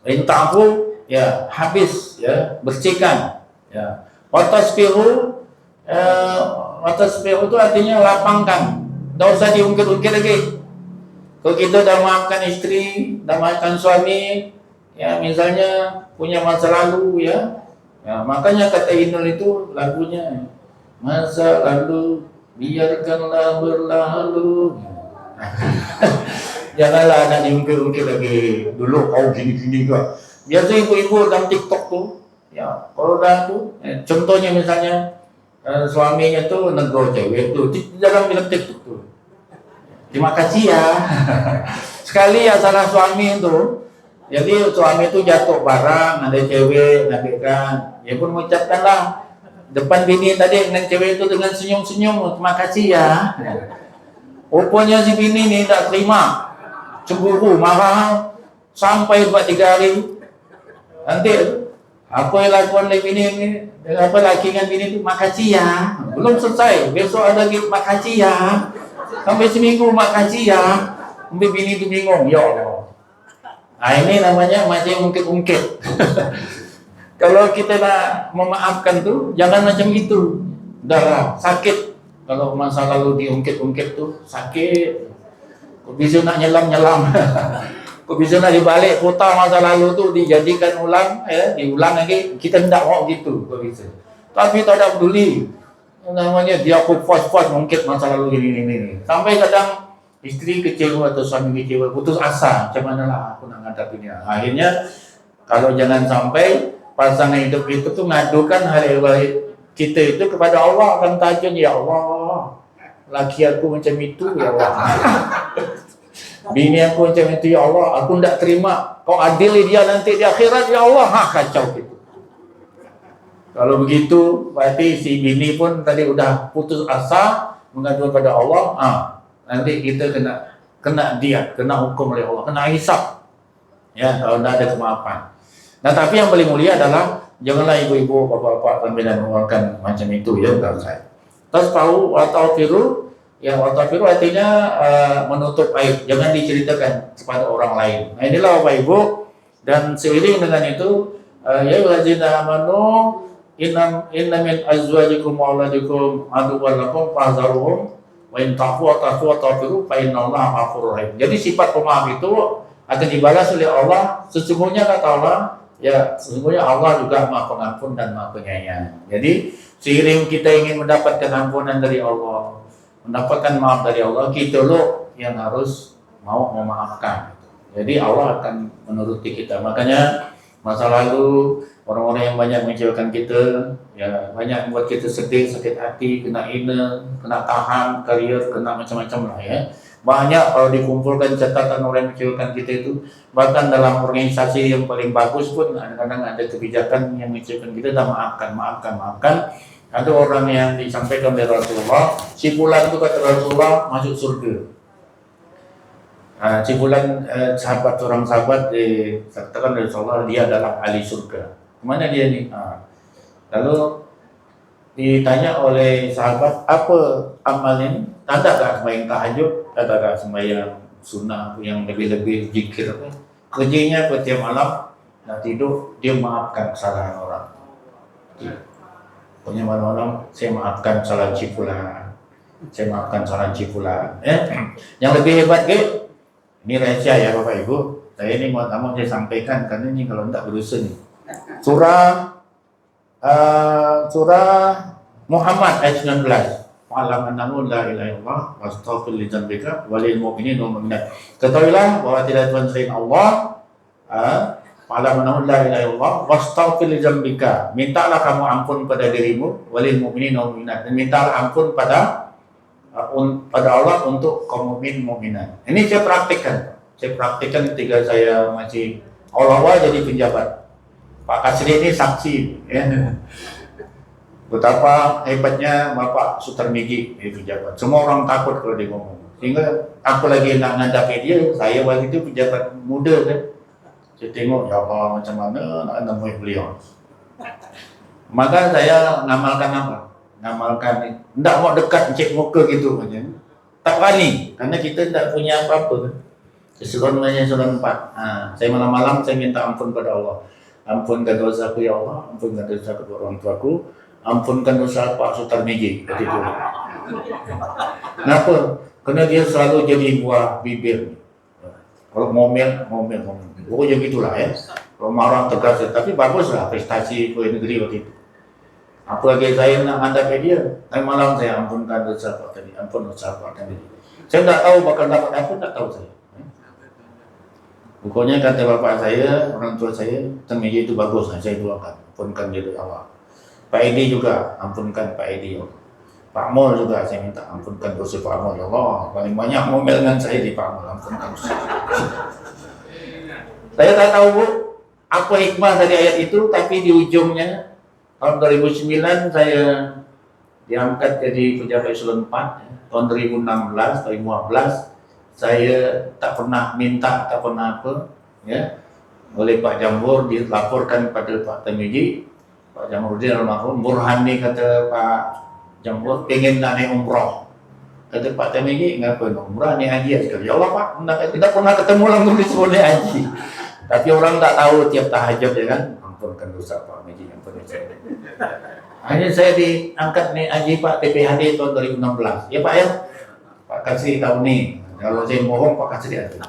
inta'fu ya habis ya, bersihkan ya. Watasfihu itu artinya lapangkan. Tak usah diungkir-ungkir lagi. Kalau kita dah maafkan istri, dah maafkan suami, ya misalnya punya masa lalu ya, makanya kata Inul itu lagunya, masa lalu biarkanlah berlalu. Janganlah anak diungkir-ungkir lagi. Dulu kau gini-gini kak. Biasa ibu-ibu dalam TikTok tuh, ya kalau dah tuh, contohnya misalnya suaminya tuh negur cewek tuh di dalam film TikTok tuh. Terima kasih ya. Sekali ya salah suami itu. Jadi suami itu jatuh barang, ada cewek ngambilkan, dia pun mengucapkanlah depan bini tadi dengan cewek itu dengan senyum-senyum, terima kasih ya. Rupanya si bini ni tak terima, cemburu, marah, sampai 2-3 hari. Nanti apa yang lakukan oleh bini ni, apa laki dengan bini itu, makasih ya. Belum selesai, besok ada lagi makasih ya. Sampai seminggu makasih ya. Sampai bini itu bingung, ya Allah. Ini namanya masih ungkit-ungkit. Kalau kita nak memaafkan tuh jangan macam itu. Udah sakit. Kalau masa lalu diungkit-ungkit tuh sakit. Kok bisa nak nyelam-nyelam. Kok bisa nak dibalik putar masa lalu tuh dijadikan ulang, diulang lagi. Kita tidak mau gitu, kok bisa. Tapi tak ada peduli. Namanya dia puas-puas mungkit masa lalu ini. Sampai kadang istri kecewa atau suami kecewa, putus asa. Macam mana lah aku nak ngadapinnya. Akhirnya kalau jangan sampai pasangan hidup itu tuh ngadukan hari baik kita itu kepada Allah, akan tajun, ya Allah, laki aku macam itu, ya Allah. Bini aku macam itu, ya Allah, aku tidak terima. Kau adili dia nanti di akhirat, ya Allah. Kacau gitu. Kalau begitu, berarti si bini pun tadi udah putus asa mengadu pada Allah. Nanti kita kena dia, kena hukum oleh Allah, kena hisab. Ya, kalau tidak ada kemaafan. Nah, tapi yang paling mulia adalah janganlah ibu-ibu, bapak-bapak sampai dan mengeluarkan macam itu, ya, kalau saya. Terus tahu atau firu, ya, atau firu artinya menutup aib, jangan diceritakan kepada orang lain. Nah, inilah Bapak Ibu, dan seiring dengan itu, ya walladzina amanu inna min azwajikum wa auladikum aduwwan lakum fahzaruhum wa in ta'fu wa taghfiru fa innallaha ghafurur rahim. Jadi sifat pemaaf itu akan dibalas oleh Allah. Sesungguhnya kata Allah, ya sesungguhnya Allah juga Maha Pengampun dan Maha Penyayang. Jadi seiring kita ingin mendapatkan ampunan dari Allah, mendapatkan maaf dari Allah, kita loh yang harus mau memaafkan. Jadi Allah akan menuruti kita. Makanya masa lalu orang-orang yang banyak mengecewakan kita, ya banyak membuat kita sedih, sakit hati, kena hina, kena tahan karier, kena macam-macam lah, ya. Banyak kalau dikumpulkan catatan orang yang mengecewakan kita itu, bahkan dalam organisasi yang paling bagus pun kadang-kadang ada kebijakan yang mengecewakan kita, dan maafkan. Ada orang yang disampaikan oleh Rasulullah, si fulan itu kata Rasulullah masuk surga. Si fulan orang sahabat dikatakan oleh Rasulullah dia adalah ahli surga. Kemana dia nih? Lalu ditanya oleh sahabat, apa amalnya? Ada tak sembahyang tahajud? Ada tak sembahyang sunnah yang lebih-lebih zikir? Kerjanya setiap malam nak tidur dia maafkan kesalahan orang. Pokoknya malam-malam saya maafkan kesalahan cipulan, saya maafkan kesalahan cipulan. Yang lebih hebat ini rahasia ya Bapak Ibu. Saya ini mau saya sampaikan karena ini kalau tidak berusaha nih. Surah Muhammad ayat 19. Fa'lam annahu la ilaha illallah wastaghfir li dzambika walil mu'minin wal mu'minat. Ketahuilah bahwa tidak Tuhan selain Allah. Fa'lam annahu la ilaha illallah wastaghfir li dzambika. Mintalah kamu ampun pada dirimu, walil mu'minin wal mu'minat. Dan mintalah ampun pada Allah untuk kaum mukmin mukminat. Ini saya praktikkan. Ketika saya masih awal-awal jadi penjabat. Pak Kasri ini saksi, ya. Betapa hebatnya Bapak Sutarmiji di pejabat. Semua orang takut kalau dia ngomong. Sehingga aku lagi nak ngadapi dia, saya waktu itu pejabat muda kan. Saya tengok, ya Allah macam mana nak nemui beliau. Maka saya ngamalkan apa? Ngamalkan, tidak mau dekat cek muka gitu macam. Tak berani, karena kita tidak punya apa-apa kan. Surahnya surah 4. Saya malam-malam saya minta ampun pada Allah. Ampunkan dosaku ya Allah, ampunkan dosa kedua orang tuaku, ampunkan dosa Pak Sutarmiji. Gitu. Kenapa? Karena dia selalu jadi buah bibir. Kalau ngomel. Pokoknya gitulah ya. Kalau marah tegas, tapi baguslah prestasi negeri waktu itu. Apalagi saya nak hadap dia, malam saya ampunkan dosa Pak tadi, ampun dosa Pak tadi. Saya tidak tahu bakal dapat apa, tidak tahu saya. Pokoknya kata bapak saya, orang tua saya, Tarmiji itu bagus, saya doakan, ampunkan dia dari Allah. Pak Edi juga, ampunkan Pak Edi. Pak Mul juga, saya minta ampunkan dosa Pak Mul. Ya Allah, paling banyak ngomel dengan saya di Pak Mul, ampunkan dosa. Saya tak tahu Bu, apa hikmah dari ayat itu, tapi di ujungnya, tahun 2009 saya diangkat jadi pejabat eselon 4, tahun 2016, 2015, saya tak pernah minta, tak pernah apa, ya, oleh Pak Jambur dilaporkan pada Pak Tarmiji. Pak Jambur dia almarhum Burhani, kata Pak Jambur pengen naik umroh. Kata Pak Tarmiji, ngapa umroh ni haji sekali? Ya Allah Pak, tidak pernah ketemu langsung disuruh naik haji. Tapi orang tak tahu tiap tahajud ya kan, ampunkan dosa Pak Haji, ampunkan dosa. Akhirnya saya diangkat nih Haji Pak TPHD tahun 2016. Ya Pak ya, Pak kasih tahu nih. Kalau saya bohong Pak kasih aja.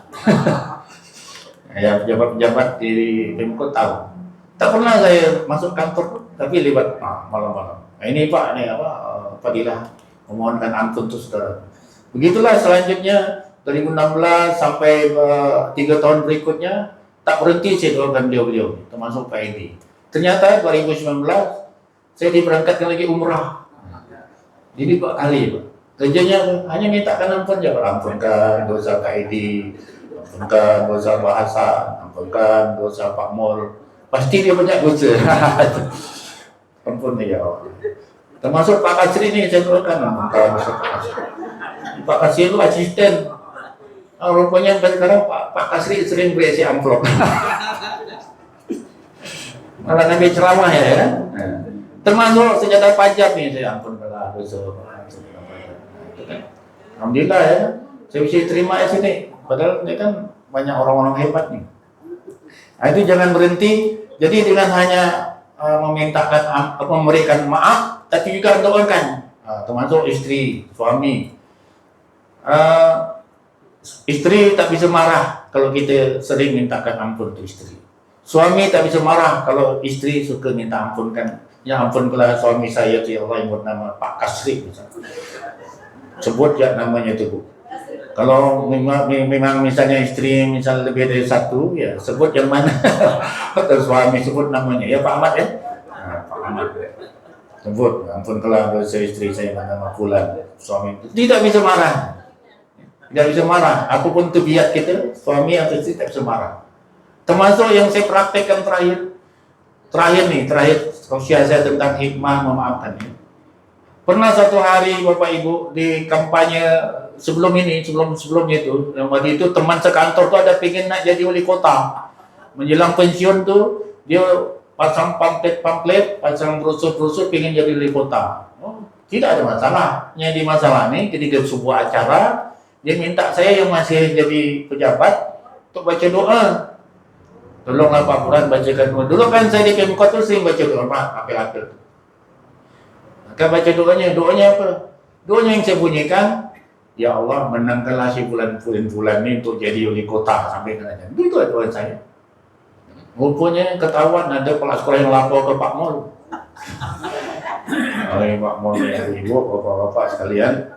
Ya pejabat-pejabat di Pemkot tahu. Tak pernah saya masuk kantor, tapi lewat malam-malam. Nah, ini Pak, nih apa Fadilah memohonkan ampun untuk saudara. Begitulah selanjutnya 2016 sampai 3 tahun berikutnya tak berhenti saya doakan beliau-beliau, termasuk Pak Edi. Ternyata 2019 saya diberangkatkan lagi umrah. Jadi 2 kali Pak. Kerjanya hanya mintakan ampun ya Pak, ampunkan dosa Pak Edi, ampunkan dosa Pak Hasan, ampunkan dosa Pak Mul. Pasti dia banyak dosa. Ampun ya Allah. Termasuk Pak Kasri ini saya doakan ampunkan dosa Pak Kasri. Pak Kasri itu asisten. Rupanya sekarang Pak Kasri sering berisi amplop. Malah ngambil ceramah ya kan. Termasuk senjata pajak nih, saya ampunkan dosa. Alhamdulillah ya, saya bisa terima ya sini. Padahal ini kan banyak orang-orang hebat nih. Nah, itu jangan berhenti. Jadi dengan hanya memintakan memberikan maaf, tapi juga doakan, termasuk istri, suami. Istri tak bisa marah kalau kita sering mintakan ampun untuk istri. Suami tak bisa marah kalau istri suka minta ampun kan. Ya ampun kalau suami saya ya Allah yang bernama Pak Kasri misalnya. Sebut ya namanya itu Bu. Kalau memang misalnya istri misal lebih dari 1 ya sebut yang mana. Atau suami sebut namanya ya Pak Ahmad ya. Nah, Pak Ahmad sebut ampun kalau istri saya bernama Fulan, suami itu tidak bisa marah. Tidak bisa marah, apapun tabiat kita, suami atau istri tak bisa marah. Termasuk yang saya praktekkan terakhir sosial saya tentang hikmah memaafkan ini. Pernah satu hari Bapak Ibu di kampanye sebelumnya itu, yang waktu itu teman sekantor tuh ada pengen nak jadi wali kota. Menjelang pensiun tuh dia pasang pamflet, pasang brosur pengen jadi wali kota. Oh, tidak ada masalah. Yang di masalah ini ketika sebuah acara dia minta saya yang masih jadi pejabat untuk baca doa. Tolonglah Pak Quran bacakan doa. Dulu kan saya di Pemkot tuh sering baca doa, apel-apel. Maka baca doanya apa? Doanya yang saya bunyikan, ya Allah menangkanlah si bulan ini untuk jadi wali kota sampai ke aja. Itu doa saya. Rupanya ketahuan ada kepala sekolah yang lapor ke Pak Mul. Oleh Pak Mul ya Ibu, Bapak-bapak sekalian,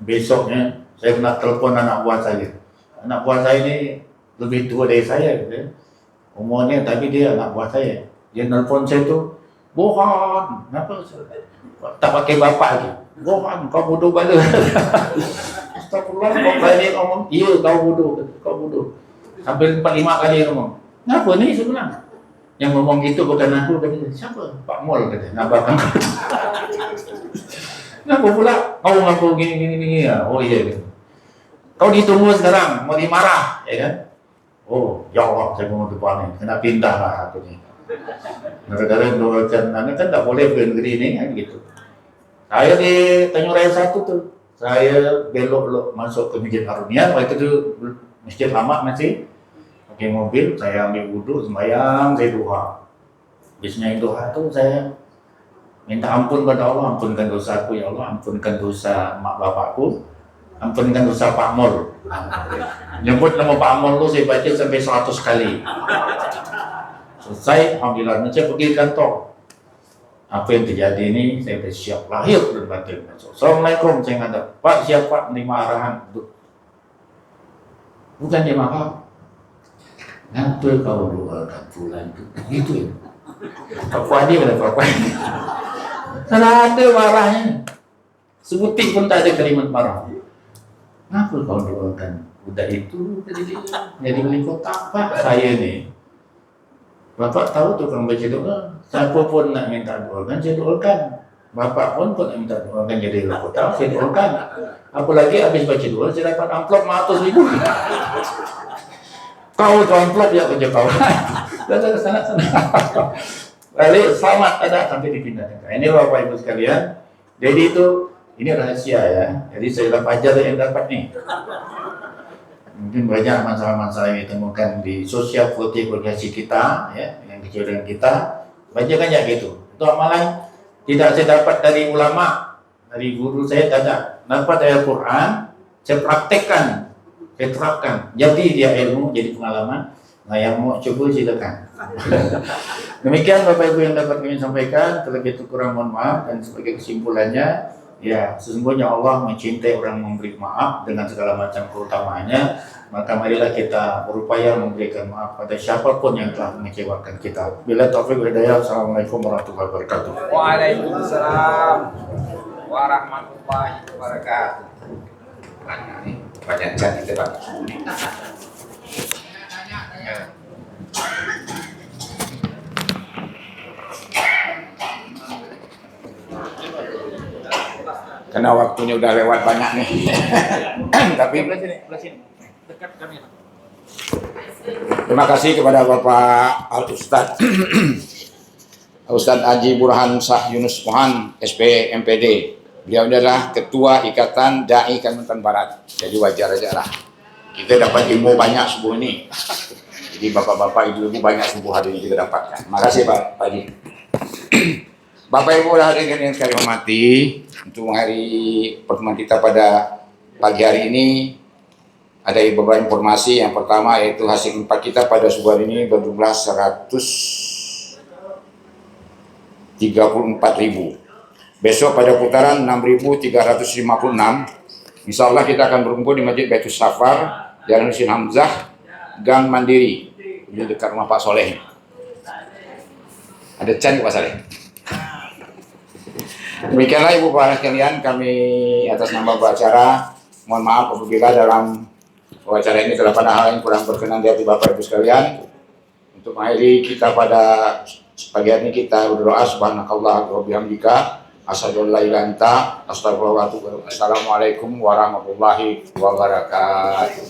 besoknya saya kena telepon anak buah saya. Anak buah saya ini lebih tua dari saya, gitu ya. Umurnya, tapi dia anak buah saya. Dia nelpon saya tuh, bohong, kenapa? Tak pakai bapak lagi. Bohong, kau bodoh balik. Astagfirullah, kau berani ngomong, iya kau bodoh. Sampai 4-5 kali ngomong. Kenapa nih sebenarnya? Yang ngomong gitu bukan aku, katanya. Siapa? Pak Mul, katanya. Nabak kamu. Kenapa pula? Kau ngaku gini ya? Oh iya gitu. Kau ditunggu sekarang, mau dimarah, ya kan? Oh, ya Allah, saya mau depan ini, kena pindah lah aku ini. Negara doakan, anda kan tak boleh ke negeri ini kan gitu. Saya di Tanjung Raya 1 tuh, saya belok masuk ke Masjid Arunian, waktu itu Masjid Lama masih pakai mobil, saya ambil wudhu, sembahyang, saya doa. Biasanya doa tuh saya minta ampun pada Allah, ampunkan dosaku ya Allah, ampunkan dosa mak bapakku, ampunkan dosa Pak Mul. Nyebut nama Pak Mul tuh saya baca sampai 100 kali. Selesai, alhamdulillah, saya pergi kantor. Apa yang terjadi ini, saya bersiap lahir dan batin. Assalamualaikum, saya ngadap. Pak, siapa menerima arahan? Bukan dia maaf. Nanti kau doakan bulan itu. Gitu ya. Pak Wadi pada Pak Wadi. Karena ada marahnya. Sebutik pun tak ada kalimat marah. Kenapa kau doakan budak itu jadi wali kota? Pak, saya nih. Bapak tahu tukang baca doa. Siapa pun nak minta doakan, saya doakan. Bapak pun nak minta doakan jadi wali kota, saya doakan. Apalagi habis baca doa, saya dapat amplop 100.000. Kau itu amplop ya kerja kau. Datang ke sana. Balik selamat ada sampai dipindahkan. Ini Bapak Ibu sekalian. Jadi itu ini rahasia ya. Jadi saya dapat ajar yang dapat nih. Mungkin banyak masalah-masalah yang ditemukan di sosial komunikasi kita, ya, yang kecil kita, banyak gitu. Itu amalan tidak saya dapat dari ulama, dari guru saya tidak dapat dari Al-Quran, saya praktekkan, saya terapkan. Jadi dia ilmu, jadi pengalaman. Nah, yang mau coba silakan. Demikian Bapak Ibu yang dapat kami sampaikan. Terlebih itu kurang mohon maaf, dan sebagai kesimpulannya, ya, sesungguhnya Allah mencintai orang memberi maaf dengan segala macam keutamaannya. Maka marilah kita berupaya memberikan maaf pada siapapun yang telah mengecewakan kita. Bila taufik wa hidayah. Assalamualaikum warahmatullahi wabarakatuh. Waalaikumsalam warahmatullahi wabarakatuh. Banyak chat itu Pak. Karena waktunya udah lewat banyak nih. Tapi Dekat kamera. terima kasih kepada Bapak Al-Ustadz Ustadz Haji Burhan Shah Yunus Mohan, SP MPD. Beliau adalah Ketua Ikatan Dai Kalimantan Barat. Jadi wajar aja lah. Kita dapat ilmu banyak subuh ini. Jadi bapak-bapak, ibu-ibu banyak subuh hari ini kita dapatkan. Terima kasih Pak Haji. Bapak Ibu hadirin yang saya hormati, untuk hari pertemuan kita pada pagi hari ini ada beberapa informasi. Yang pertama yaitu hasil impak kita pada subuh hari ini berjumlah 134.000. Besok pada putaran 6.356. Insya Allah kita akan berkumpul di Masjid Baitus Safar, Jalan Husin Hamzah, Gang Mandiri, di dekat rumah Pak Soleh. Ada can Pak Soleh. Demikianlah Ibu Bapak sekalian, kami atas nama acara mohon maaf apabila dalam wawancara ini terdapat hal yang kurang berkenan di hati Bapak Ibu sekalian. Untuk mengakhiri kita pada pagi hari ini kita berdoa subhanakallah wa bihamdika asyhadu an la ilaha illa anta astaghfiruka wa atubu ilaik. Assalamualaikum warahmatullahi wabarakatuh.